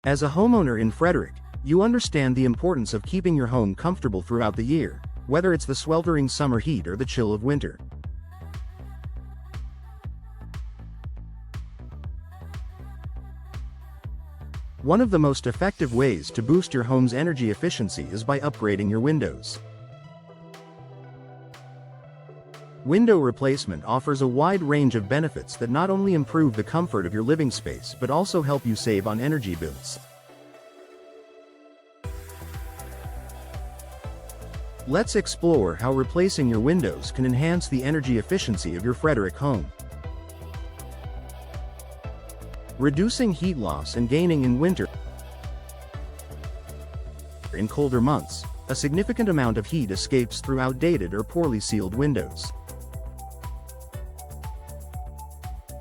As a homeowner in Frederick, you understand the importance of keeping your home comfortable throughout the year, whether it's the sweltering summer heat or the chill of winter. One of the most effective ways to boost your home's energy efficiency is by upgrading your windows. Window replacement offers a wide range of benefits that not only improve the comfort of your living space but also help you save on energy bills. Let's explore how replacing your windows can enhance the energy efficiency of your Frederick home. Reducing heat loss and gaining in winter. In colder months, a significant amount of heat escapes through outdated or poorly sealed windows.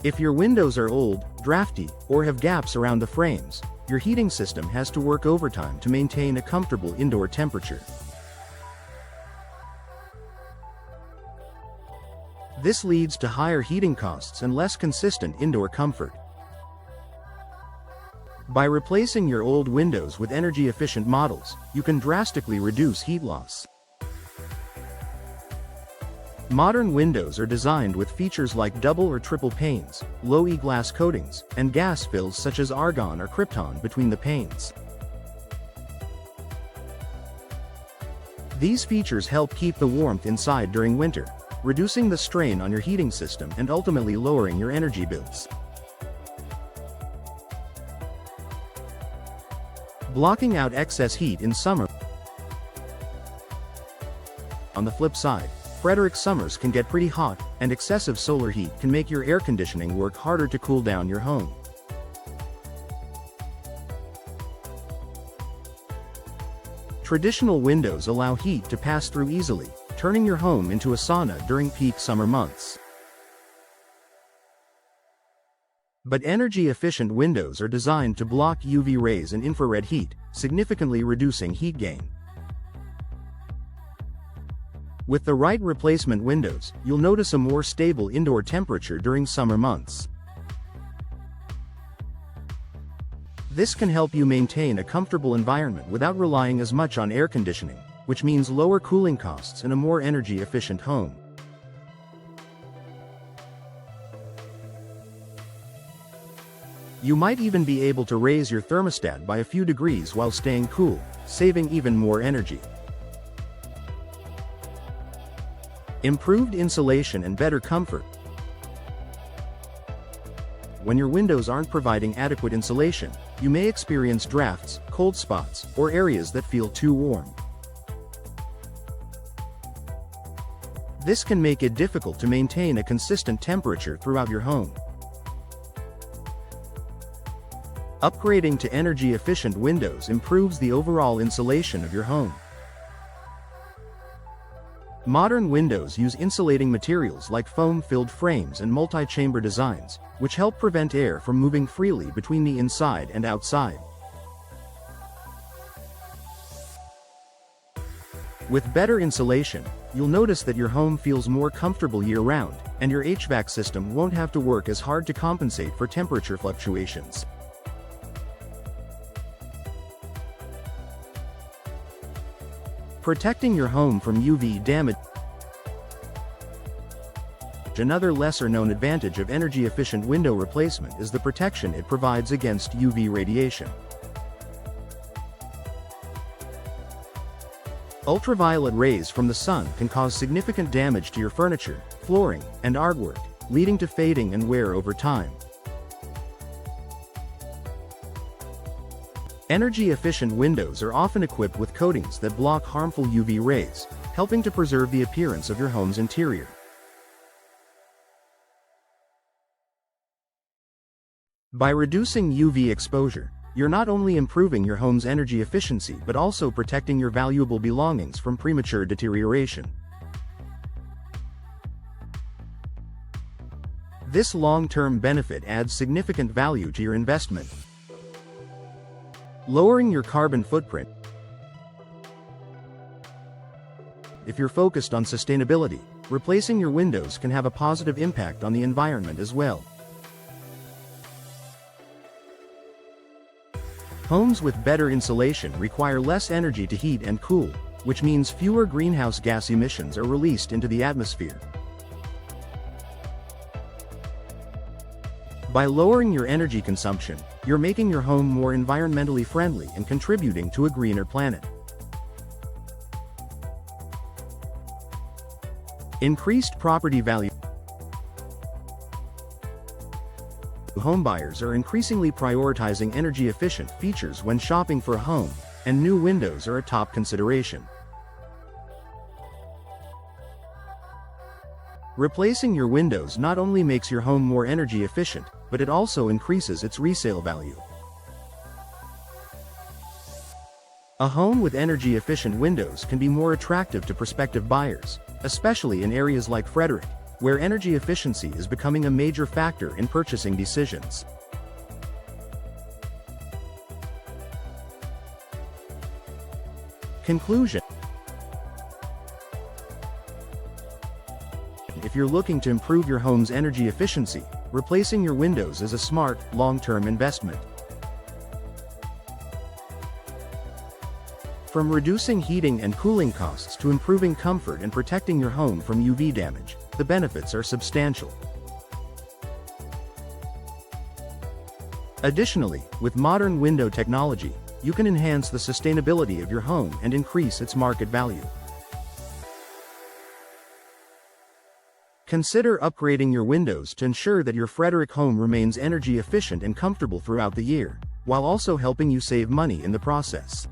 If your windows are old, drafty, or have gaps around the frames, your heating system has to work overtime to maintain a comfortable indoor temperature. This leads to higher heating costs and less consistent indoor comfort. By replacing your old windows with energy-efficient models, you can drastically reduce heat loss. Modern windows are designed with features like double or triple panes, low E-glass coatings, and gas fills such as argon or krypton between the panes. These features help keep the warmth inside during winter, reducing the strain on your heating system and ultimately lowering your energy bills. Blocking out excess heat in summer. On the flip side, Frederick summers can get pretty hot, and excessive solar heat can make your air conditioning work harder to cool down your home. Traditional windows allow heat to pass through easily, turning your home into a sauna during peak summer months. But energy-efficient windows are designed to block UV rays and infrared heat, significantly reducing heat gain. With the right replacement windows, you'll notice a more stable indoor temperature during summer months. This can help you maintain a comfortable environment without relying as much on air conditioning, which means lower cooling costs and a more energy-efficient home. You might even be able to raise your thermostat by a few degrees while staying cool, saving even more energy. Improved insulation and better comfort. When your windows aren't providing adequate insulation, you may experience drafts, cold spots, or areas that feel too warm. This can make it difficult to maintain a consistent temperature throughout your home. Upgrading to energy-efficient windows improves the overall insulation of your home. Modern windows use insulating materials like foam-filled frames and multi-chamber designs, which help prevent air from moving freely between the inside and outside. With better insulation, you'll notice that your home feels more comfortable year-round, and your HVAC system won't have to work as hard to compensate for temperature fluctuations. Protecting your home from UV damage. Another lesser-known advantage of energy-efficient window replacement is the protection it provides against UV radiation. Ultraviolet rays from the sun can cause significant damage to your furniture, flooring, and artwork, leading to fading and wear over time. Energy-efficient windows are often equipped with coatings that block harmful UV rays, helping to preserve the appearance of your home's interior. By reducing UV exposure, you're not only improving your home's energy efficiency but also protecting your valuable belongings from premature deterioration. This long-term benefit adds significant value to your investment. Lowering your carbon footprint. If you're focused on sustainability, replacing your windows can have a positive impact on the environment as well. Homes with better insulation require less energy to heat and cool, which means fewer greenhouse gas emissions are released into the atmosphere. By lowering your energy consumption, you're making your home more environmentally friendly and contributing to a greener planet. Increased property value. Homebuyers are increasingly prioritizing energy-efficient features when shopping for a home, and new windows are a top consideration. Replacing your windows not only makes your home more energy efficient, but it also increases its resale value. A home with energy-efficient windows can be more attractive to prospective buyers, especially in areas like Frederick, where energy efficiency is becoming a major factor in purchasing decisions. Conclusion. If you're looking to improve your home's energy efficiency, replacing your windows is a smart, long-term investment. From reducing heating and cooling costs to improving comfort and protecting your home from UV damage, the benefits are substantial. Additionally, with modern window technology, you can enhance the sustainability of your home and increase its market value. Consider upgrading your windows to ensure that your Frederick home remains energy efficient and comfortable throughout the year, while also helping you save money in the process.